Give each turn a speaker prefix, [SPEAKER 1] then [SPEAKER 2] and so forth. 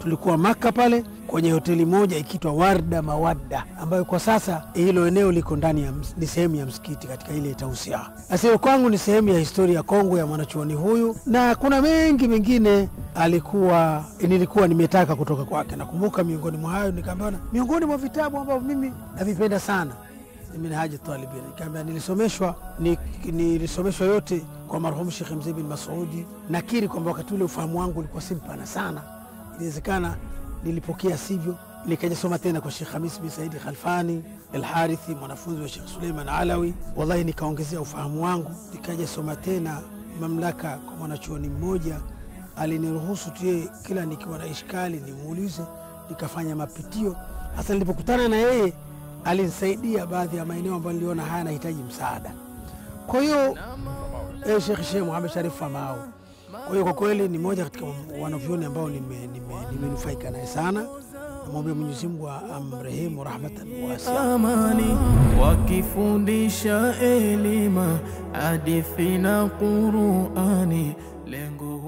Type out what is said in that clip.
[SPEAKER 1] tulikuwa Maka pale kwenye hoteli moja ikiitwa Warda Mawadda, ambayo kwa sasa hilo eneo liko ndani ya ni sehemu ya msikiti katika ile tausia. Asio kwangu ni sehemu ya historia kongwe ya mwanachuoni huyu, na kuna mengi mengine nilikuwa nimetaka kutoka kwake. Nakumbuka miongoni mwa hayo nikaambiwa miongoni mwa vitabu ambavyo mimi navipenda sana ni Minhaj at-Talibin. Nikamwambia nilisomeshwa yote kwa marhumu Sheikh Mzee bin Mas'udi. Nakiri kwamba wakati ule ufahamu wangu ulikuwa simpana sana, inawezekana nilipokea sivyo. Nikaja soma tena kwa Sheikh Hamis bin Said Khalfani al-Harithi, mwanafunzi wa Sheikh Suleiman Alawi. Wallahi nikaongezea ufahamu wangu. Nikaja soma tena mamlaka kwa mwanachuoni mmoja, aliniruhusu tu kila nikiwa na ishkali nimuulize, nikafanya mapitio. Hasa nilipokutana na yeye alinisaidia baadhi ya maeneo ambayo niliona haya nahitaji msaada. Kwa hiyo Sheikh Muhammad Sharif Famau, kwa hiyo kwa kweli ni moja katika wanavyuoni ambao nimenufaika naye sana. Namwomba Mwenyezi Mungu amrehemu rahmatan wasi'a.
[SPEAKER 2] Amani wakifundisha elimu hadithi na Qur'ani lengo